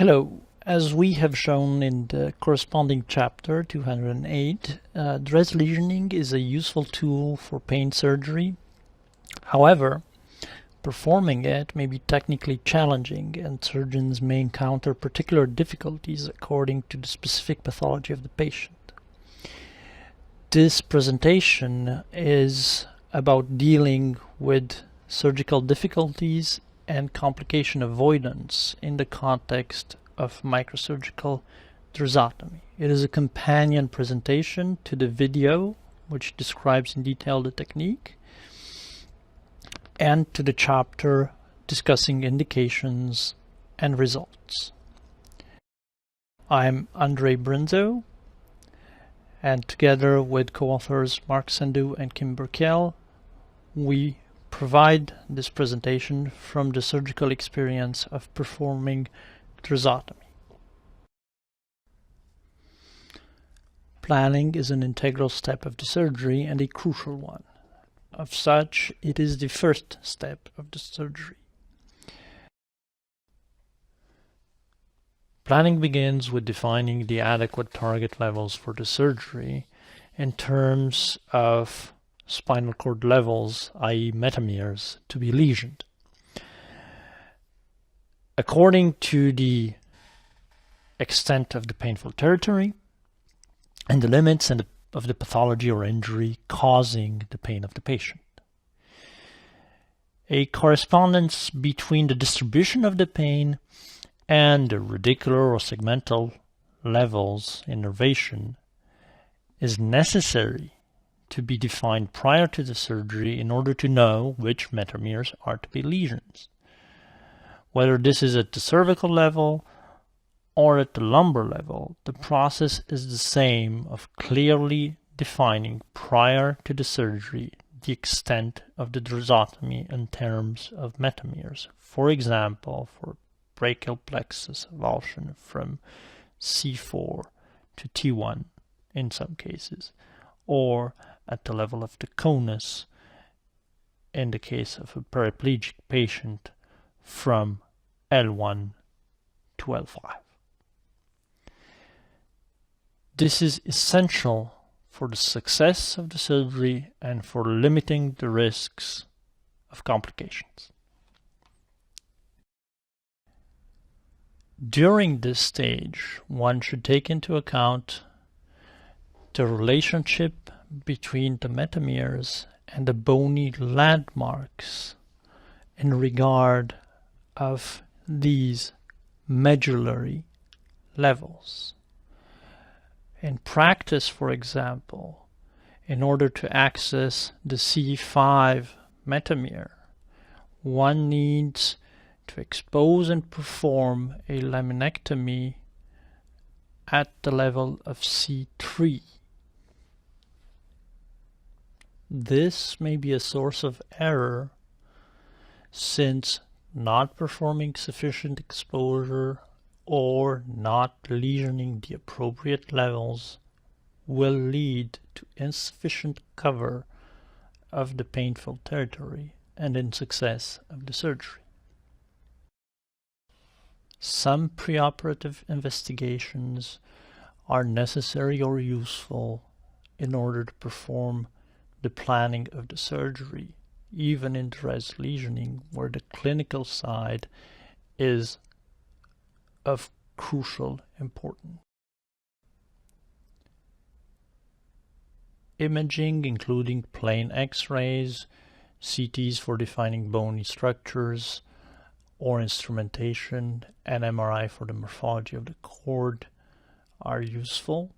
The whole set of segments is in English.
Hello. As we have shown in the corresponding chapter 208, DREZ lesioning is a useful tool for pain surgery. However, performing it may be technically challenging and surgeons may encounter particular difficulties according to the specific pathology of the patient. This presentation is about dealing with surgical difficulties and complication avoidance in the context of microsurgical DREZotomy. It is a companion presentation to the video which describes in detail the technique and to the chapter discussing indications and results. I'm Andre Brenzo, and together with co-authors Mark Sandhu and Kim Burkell, we provide this presentation from the surgical experience of performing DREZotomy. Planning is an integral step of the surgery and a crucial one. Of such, it is the first step of the surgery. Planning begins with defining the adequate target levels for the surgery in terms of spinal cord levels, i.e. metameres, to be lesioned. According to the extent of the painful territory and the limits of the pathology or injury causing the pain of the patient. A correspondence between the distribution of the pain and the radicular or segmental levels innervation is necessary to be defined prior to the surgery in order to know which metameres are to be lesions. Whether this is at the cervical level or at the lumbar level, the process is the same of clearly defining prior to the surgery the extent of the DREZotomy in terms of metameres. For example, for brachial plexus avulsion from C4 to T1 in some cases, or at the level of the conus in the case of a paraplegic patient from L1 to L5. This is essential for the success of the surgery and for limiting the risks of complications. During this stage, one should take into account the relationship between the metameres and the bony landmarks in regard of these medullary levels. In practice, for example, in order to access the C5 metamere, one needs to expose and perform a laminectomy at the level of C3. This may be a source of error since not performing sufficient exposure or not lesioning the appropriate levels will lead to insufficient cover of the painful territory and in success of the surgery. Some preoperative investigations are necessary or useful in order to perform the planning of the surgery, even in DREZ lesioning, where the clinical side is of crucial importance. Imaging, including plain X-rays, CTs for defining bony structures, or instrumentation, and MRI for the morphology of the cord, are useful.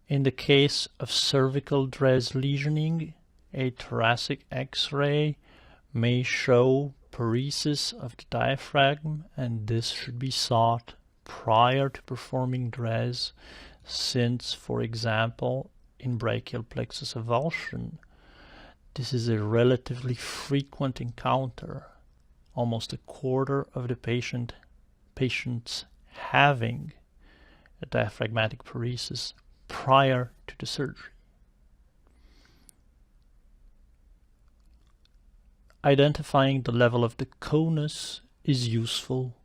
In the case of cervical DREZ lesioning, a thoracic X-ray may show paresis of the diaphragm, and this should be sought prior to performing DREZ, since, for example, in brachial plexus avulsion, this is a relatively frequent encounter, almost a quarter of the patients having a diaphragmatic paresis prior to the surgery. Identifying the level of the conus is useful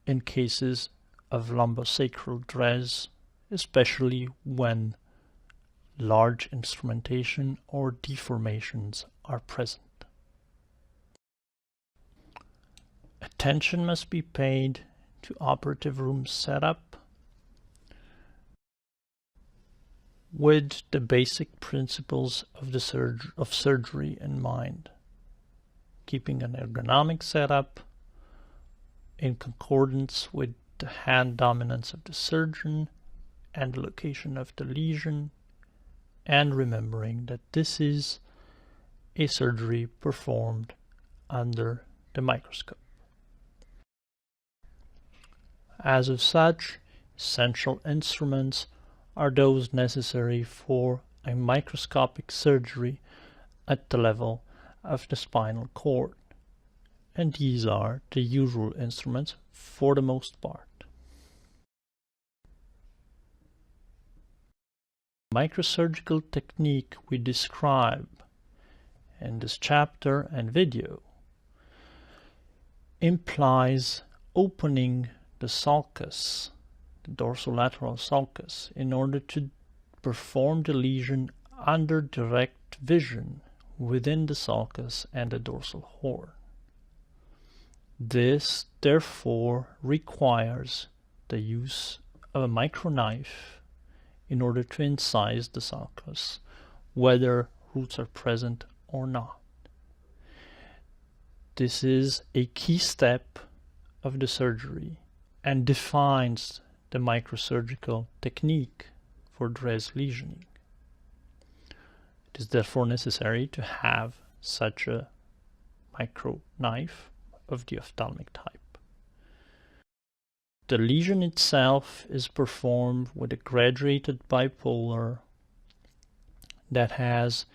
in cases of lumbosacral DREZ, especially when large instrumentation or deformations are present. Attention must be paid to operative room setup with the basic principles of surgery in mind, keeping an ergonomic setup in concordance with the hand dominance of the surgeon and the location of the lesion, and remembering that this is a surgery performed under the microscope. As of such, essential instruments are those necessary for a microscopic surgery at the level of the spinal cord, and these are the usual instruments for the most part. The microsurgical technique we describe in this chapter and video implies opening the sulcus, the dorsolateral sulcus, in order to perform the lesion under direct vision within the sulcus and the dorsal horn. This, therefore, requires the use of a microknife in order to incise the sulcus, whether roots are present or not. This is a key step of the surgery and defines the microsurgical technique for DREZ lesioning. It is therefore necessary to have such a micro knife of the ophthalmic type. The lesion itself is performed with a graduated bipolar that has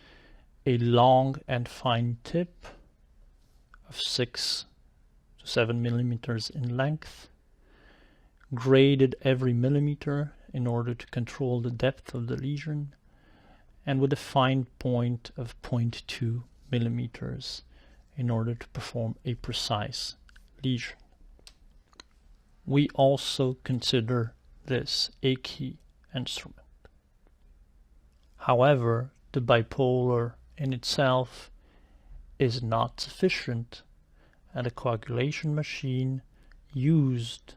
a long and fine tip of 6 to 7 millimeters in length, graded every millimeter in order to control the depth of the lesion, and with a fine point of 0.2 millimeters in order to perform a precise lesion. We also consider this a key instrument. However, the bipolar in itself is not sufficient, and a coagulation machine used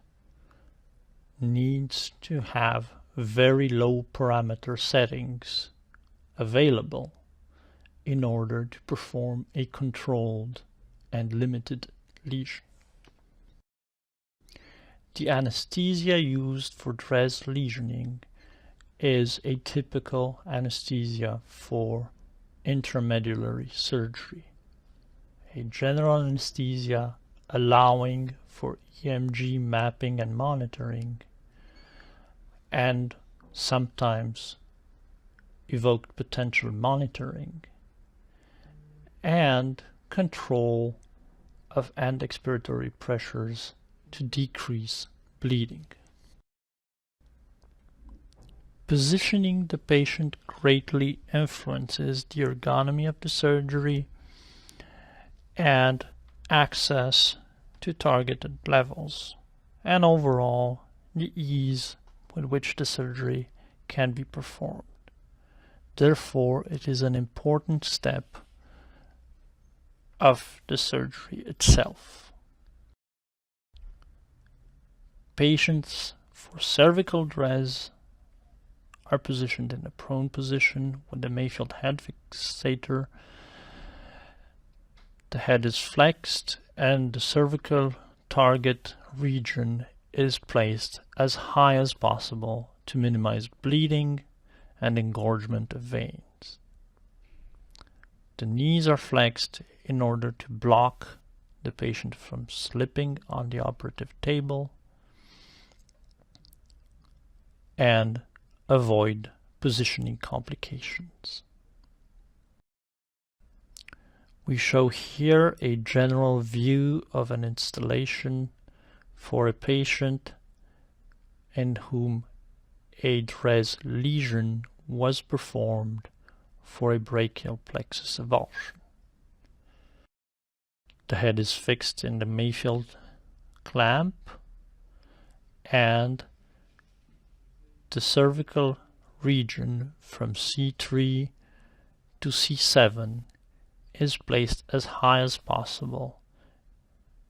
needs to have very low parameter settings available in order to perform a controlled and limited lesion. The anesthesia used for DREZ lesioning is a typical anesthesia for intramedullary surgery, a general anesthesia allowing for EMG mapping and monitoring, and sometimes evoked potential monitoring, and control of end expiratory pressures to decrease bleeding. Positioning the patient greatly influences the ergonomy of the surgery and access to targeted levels, and overall the ease with which the surgery can be performed. Therefore, it is an important step of the surgery itself. Patients for cervical DREZ are positioned in a prone position with the Mayfield head fixator. The head is flexed and the cervical target region is placed as high as possible to minimize bleeding and engorgement of veins. The knees are flexed in order to block the patient from slipping on the operative table and avoid positioning complications. We show here a general view of an installation for a patient in whom a DREZ lesion was performed for a brachial plexus avulsion. The head is fixed in the Mayfield clamp and the cervical region from C3 to C7 is placed as high as possible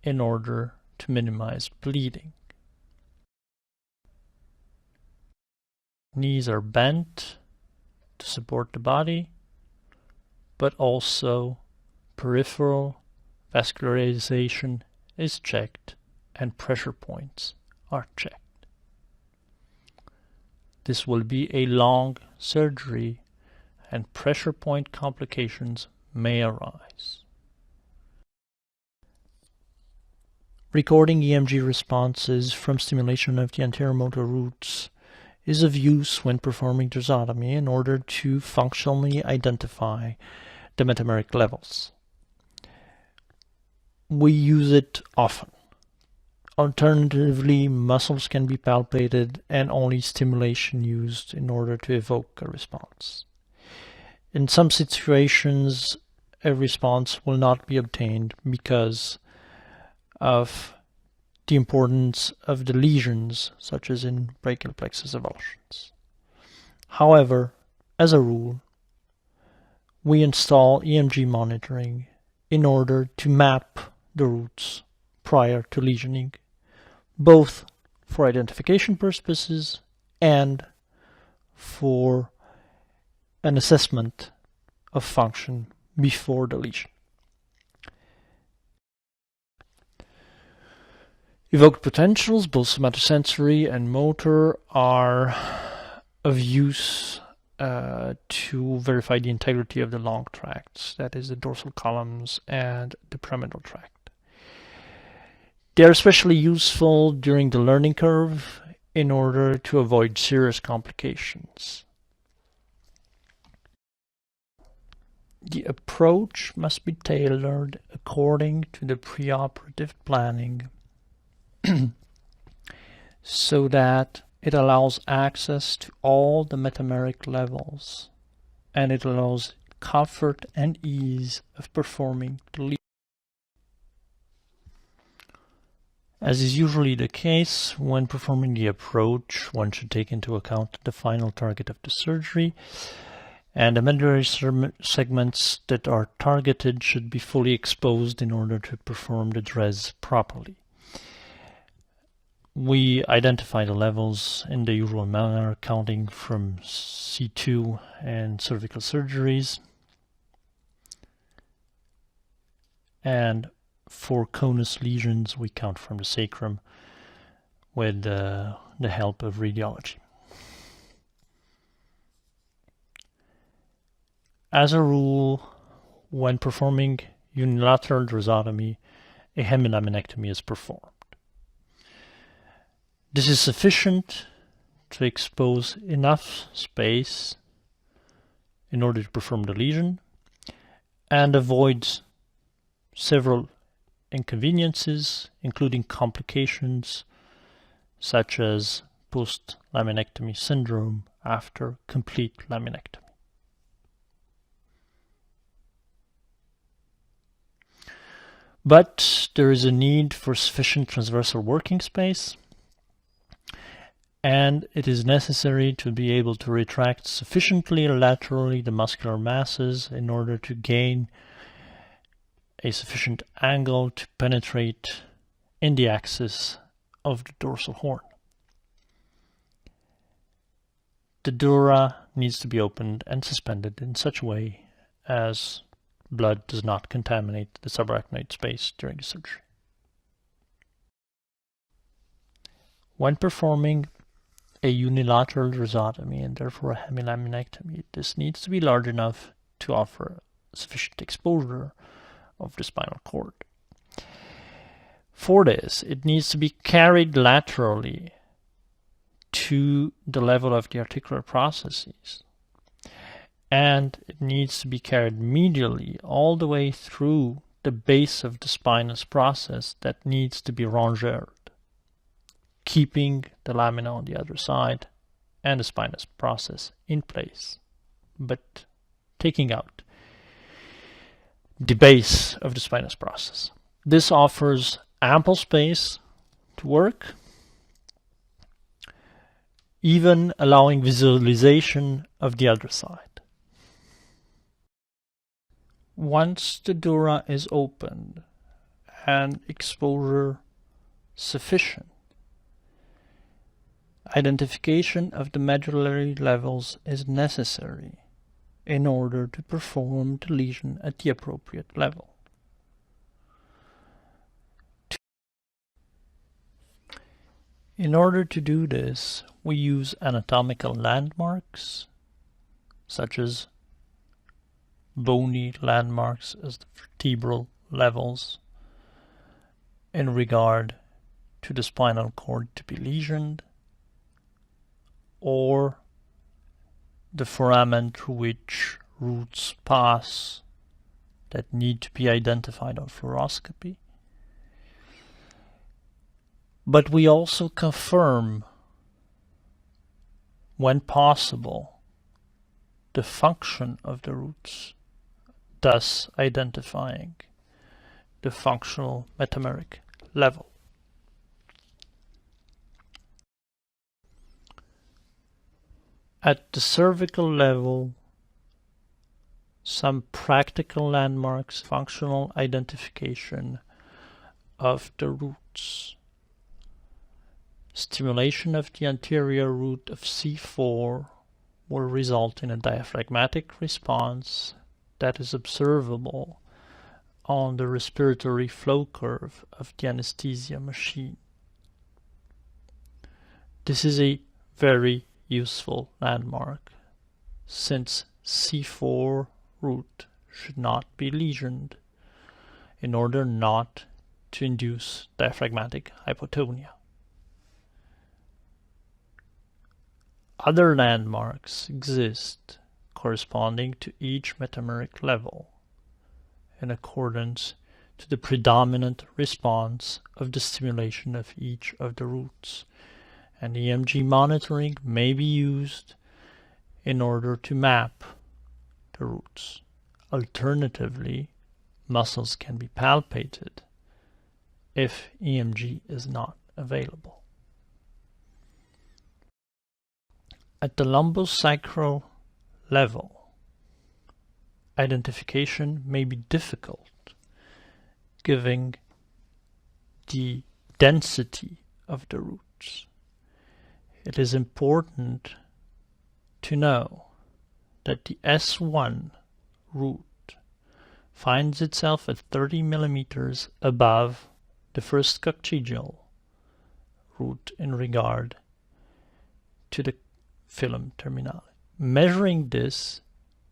in order to minimize bleeding. Knees are bent to support the body, but also peripheral vascularization is checked and pressure points are checked. This will be a long surgery and pressure point complications may arise. Recording EMG responses from stimulation of the anterior motor roots is of use when performing DREZotomy in order to functionally identify the metameric levels. We use it often. Alternatively, muscles can be palpated and only stimulation used in order to evoke a response. In some situations, a response will not be obtained because of the importance of the lesions, such as in brachial plexus avulsions. However, as a rule, we install EMG monitoring in order to map the roots prior to lesioning, both for identification purposes and for an assessment of function before the lesion. Evoked potentials, both somatosensory and motor, are of use to verify the integrity of the long tracts, that is the dorsal columns and the pyramidal tract. They are especially useful during the learning curve in order to avoid serious complications. The approach must be tailored according to the preoperative planning so that it allows access to all the metameric levels and it allows comfort and ease of performing the lesion. As is usually the case, when performing the approach, one should take into account the final target of the surgery, and the medullary segments that are targeted should be fully exposed in order to perform the DREZ properly. We identify the levels in the usual manner, counting from C2 and cervical surgeries, and for conus lesions, we count from the sacrum with the help of radiology. As a rule, when performing unilateral DREZotomy, a hemilaminectomy is performed. This is sufficient to expose enough space in order to perform the lesion and avoids several inconveniences, including complications such as post-laminectomy syndrome after complete laminectomy. But there is a need for sufficient transversal working space, and it is necessary to be able to retract sufficiently laterally the muscular masses in order to gain a sufficient angle to penetrate in the axis of the dorsal horn. The dura needs to be opened and suspended in such a way as blood does not contaminate the subarachnoid space during the surgery. When performing a unilateral DREZotomy and therefore a hemilaminectomy, this needs to be large enough to offer sufficient exposure of the spinal cord. For this, it needs to be carried laterally to the level of the articular processes, and it needs to be carried medially all the way through the base of the spinous process that needs to be rongéred, keeping the lamina on the other side and the spinous process in place, but taking out the base of the spinous process. This offers ample space to work even allowing visualization of the other side. Once the dura is opened and exposure sufficient, identification of the medullary levels is necessary in order to perform the lesion at the appropriate level. In order to do this, we use anatomical landmarks, such as bony landmarks as the vertebral levels in regard to the spinal cord to be lesioned, or the foramen through which roots pass that need to be identified on fluoroscopy. But we also confirm, when possible, the function of the roots, thus identifying the functional metameric level. At the cervical level, some practical landmarks, functional identification of the roots. Stimulation of the anterior root of C4 will result in a diaphragmatic response that is observable on the respiratory flow curve of the anesthesia machine. This is a very useful landmark, since C4 root should not be lesioned in order not to induce diaphragmatic hypotonia. Other landmarks exist corresponding to each metameric level in accordance to the predominant response of the stimulation of each of the roots, and EMG monitoring may be used in order to map the roots. Alternatively, muscles can be palpated if EMG is not available. At the lumbosacral level, identification may be difficult, given the density of the roots. It is important to know that the S1 root finds itself at 30 millimeters above the first coccygeal root in regard to the filum terminale. Measuring this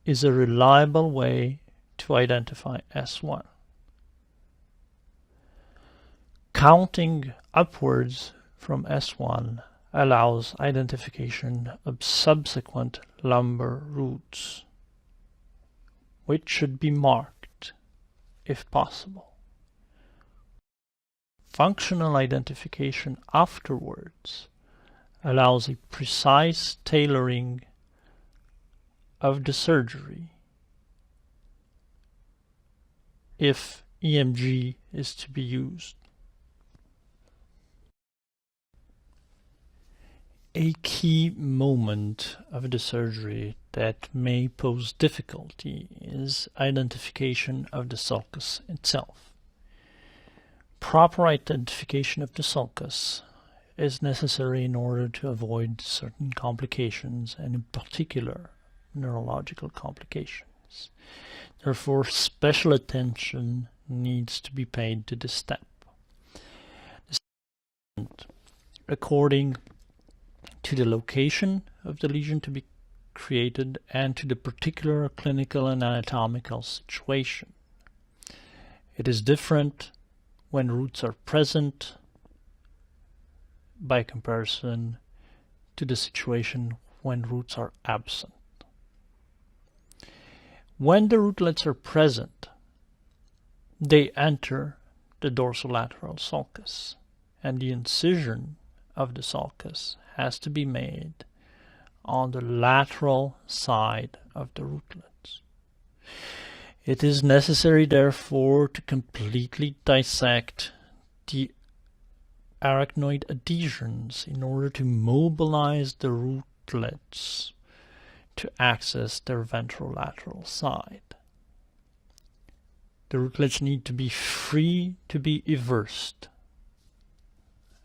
is a reliable way to identify S1. Counting upwards from S1 allows identification of subsequent lumbar roots, which should be marked if possible. Functional identification afterwards allows a precise tailoring of the surgery if EMG is to be used. A key moment of the surgery that may pose difficulty is identification of the sulcus itself. Proper identification of the sulcus is necessary in order to avoid certain complications, and in particular neurological complications. Therefore, special attention needs to be paid to this step. According to the location of the lesion to be created and to the particular clinical and anatomical situation. It is different when roots are present by comparison to the situation when roots are absent. When the rootlets are present, they enter the dorsolateral sulcus, and the incision of the sulcus has to be made on the lateral side of the rootlets. It is necessary, therefore, to completely dissect the arachnoid adhesions in order to mobilize the rootlets to access their ventrolateral side. The rootlets need to be free to be eversed,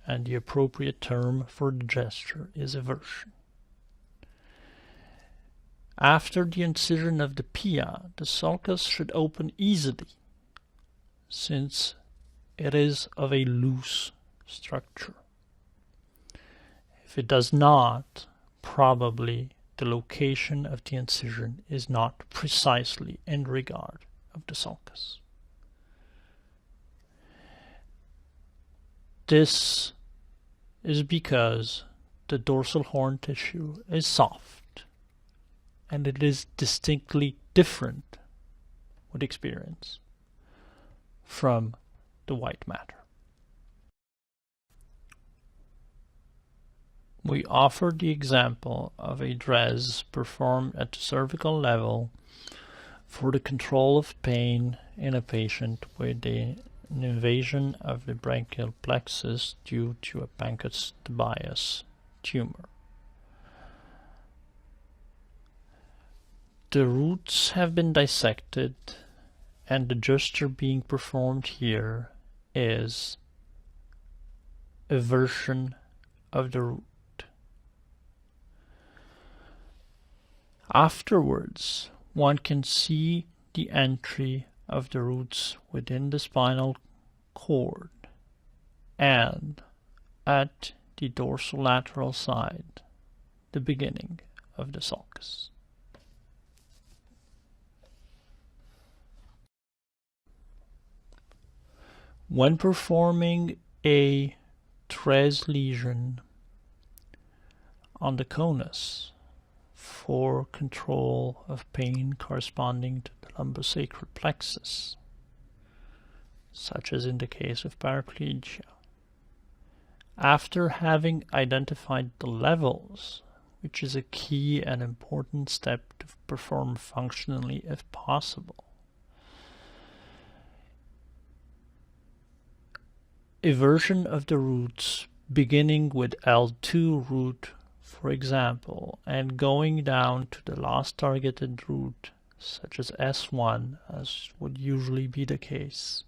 and the appropriate term for the gesture is eversion. After the incision of the pia, the sulcus should open easily, since it is of a loose structure. If it does not, probably the location of the incision is not precisely in regard of the sulcus. This is because the dorsal horn tissue is soft, and it is distinctly different with experience from the white matter. We offer the example of a DREZ performed at the cervical level for the control of pain in a patient with an invasion of the brachial plexus due to a pancreas dubious tumor. The roots have been dissected, and the gesture being performed here is eversion of the root. Afterwards, one can see the entry of the roots within the spinal cord and at the dorsolateral side, the beginning of the sulcus. When performing a DREZ lesion on the conus for control of pain corresponding to the lumbosacral plexus, such as in the case of paraplegia, after having identified the levels, which is a key and important step to perform functionally if possible, eversion of the roots beginning with L2 root, for example, and going down to the last targeted root, such as S1, as would usually be the case,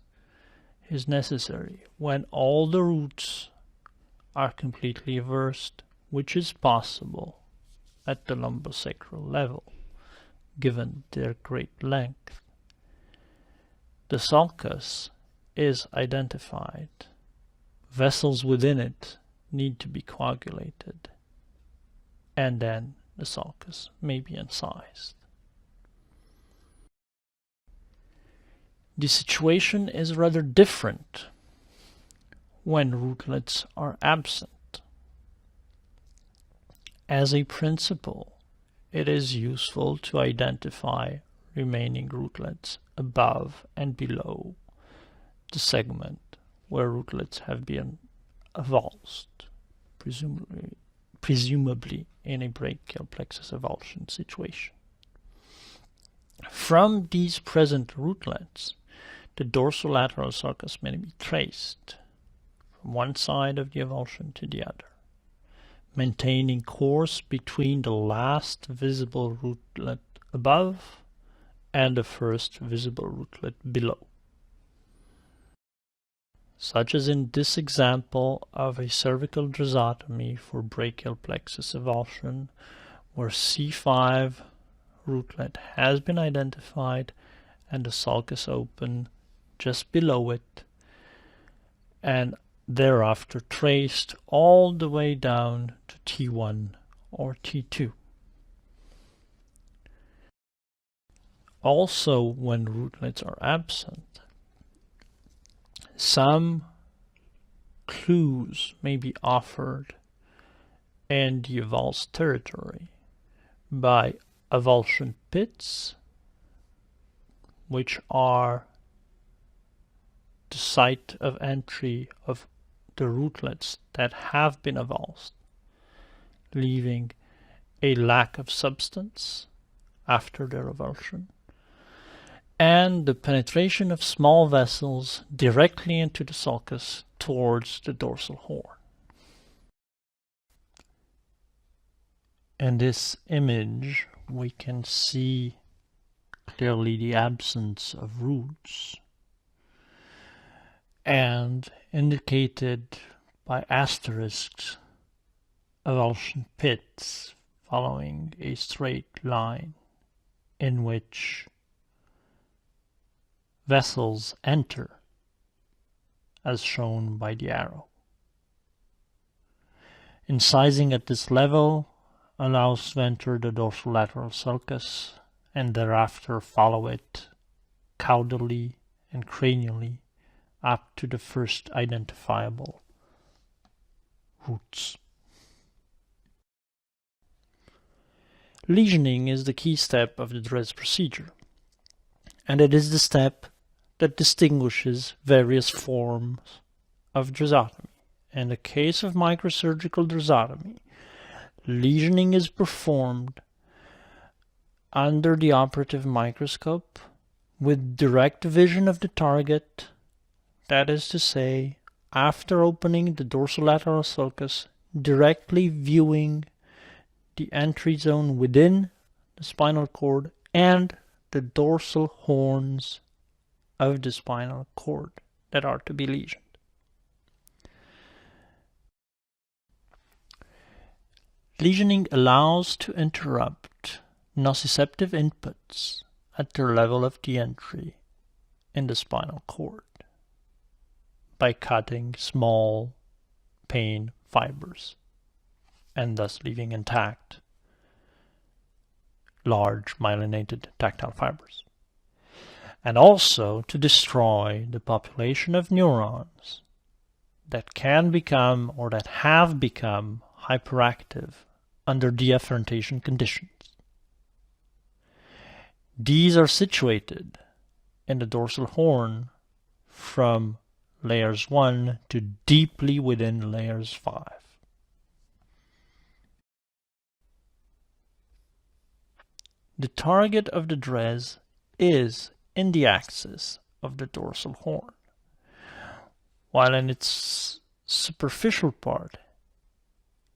is necessary when all the roots are completely eversed, which is possible at the lumbosacral level, given their great length. The sulcus is identified. Vessels within it need to be coagulated, and then the sulcus may be incised. The situation is rather different when rootlets are absent. As a principle, it is useful to identify remaining rootlets above and below the segment where rootlets have been avulsed, presumably in a brachial plexus avulsion situation. From these present rootlets, the dorsolateral sulcus may be traced from one side of the avulsion to the other, maintaining course between the last visible rootlet above and the first visible rootlet below. Such as in this example of a cervical DREZotomy for brachial plexus avulsion, where C5 rootlet has been identified and the sulcus open just below it, and thereafter traced all the way down to T1 or T2. Also, when rootlets are absent, some clues may be offered in the avulsed territory by avulsion pits, which are the site of entry of the rootlets that have been avulsed, leaving a lack of substance after their avulsion, and the penetration of small vessels directly into the sulcus towards the dorsal horn. In this image, we can see clearly the absence of roots, and indicated by asterisks, avulsion pits following a straight line in which vessels enter, as shown by the arrow. Incising at this level allows to enter the dorsolateral sulcus and thereafter follow it caudally and cranially up to the first identifiable roots. Lesioning is the key step of the DREZ procedure, and it is the step that distinguishes various forms of DREZotomy. In the case of microsurgical DREZotomy, lesioning is performed under the operative microscope with direct vision of the target, that is to say, after opening the dorsolateral sulcus, directly viewing the entry zone within the spinal cord and the dorsal horns of the spinal cord that are to be lesioned. Lesioning allows to interrupt nociceptive inputs at the level of the entry in the spinal cord by cutting small pain fibers and thus leaving intact large myelinated tactile fibers, and also to destroy the population of neurons that can become or that have become hyperactive under deafferentation conditions. These are situated in the dorsal horn from layers 1 to deeply within layers 5. The target of the DREZ is in the axis of the dorsal horn, while in its superficial part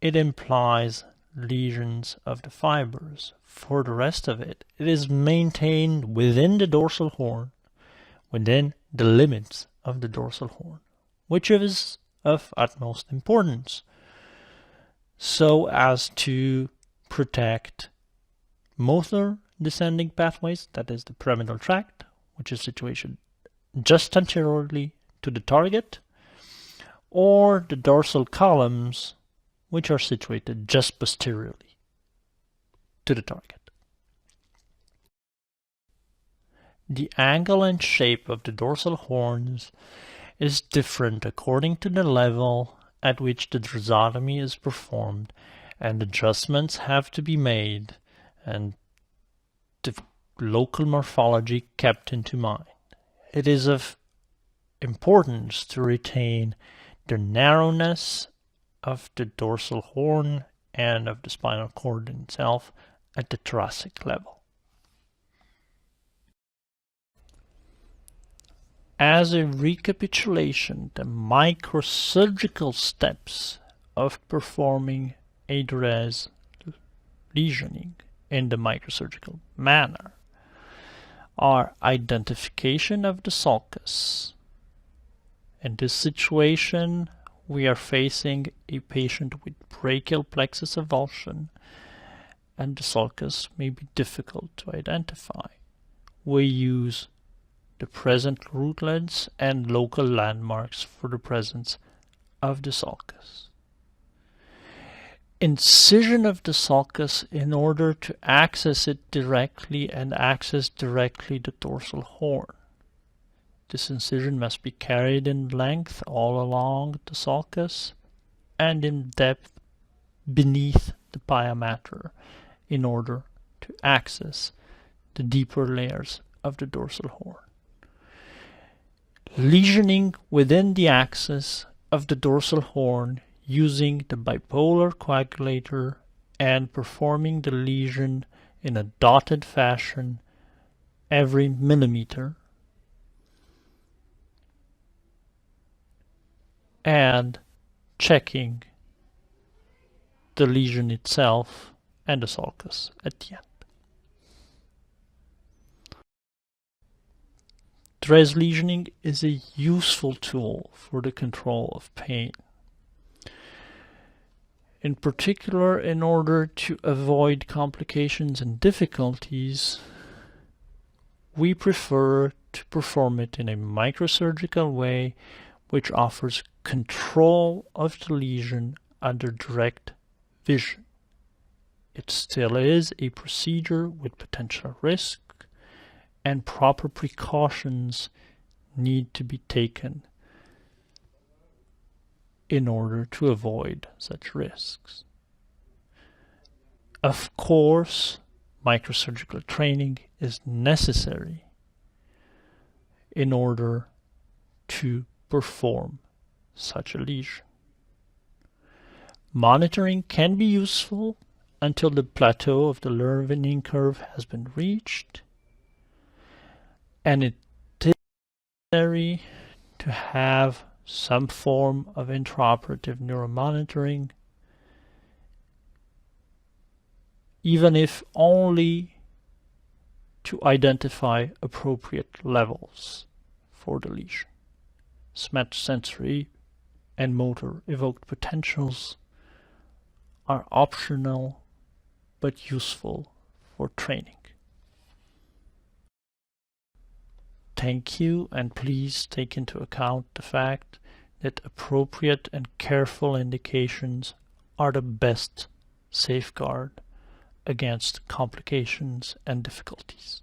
it implies lesions of the fibers. For the rest of it, it is maintained within the dorsal horn, within the limits of the dorsal horn, which is of utmost importance, so as to protect motor descending pathways, that is the pyramidal tract, which is situated just anteriorly to the target, or the dorsal columns, which are situated just posteriorly to the target. The angle and shape of the dorsal horns is different according to the level at which the DREZotomy is performed, and adjustments have to be made and the local morphology kept into mind. It is of importance to retain the narrowness of the dorsal horn and of the spinal cord itself at the thoracic level. As a recapitulation, the microsurgical steps of performing a DREZ lesioning in the microsurgical manner are identification of the sulcus. In this situation, we are facing a patient with brachial plexus avulsion, and the sulcus may be difficult to identify. We use the present rootlets and local landmarks for the presence of the sulcus. Incision of the sulcus in order to access it directly and access directly the dorsal horn. This incision must be carried in length all along the sulcus and in depth beneath the pia mater in order to access the deeper layers of the dorsal horn. Lesioning within the axis of the dorsal horn using the bipolar coagulator and performing the lesion in a dotted fashion every millimeter and checking the lesion itself and the sulcus at the end. DREZ lesioning is a useful tool for the control of pain. In particular, in order to avoid complications and difficulties, we prefer to perform it in a microsurgical way, which offers control of the lesion under direct vision. It still is a procedure with potential risk, and proper precautions need to be taken in order to avoid such risks. Of course, microsurgical training is necessary in order to perform such a lesion. Monitoring can be useful until the plateau of the learning curve has been reached, and it is necessary to have some form of intraoperative neuromonitoring, even if only to identify appropriate levels for the lesion. Somatosensory and motor evoked potentials are optional but useful for training. Thank you, and please take into account the fact that appropriate and careful indications are the best safeguard against complications and difficulties.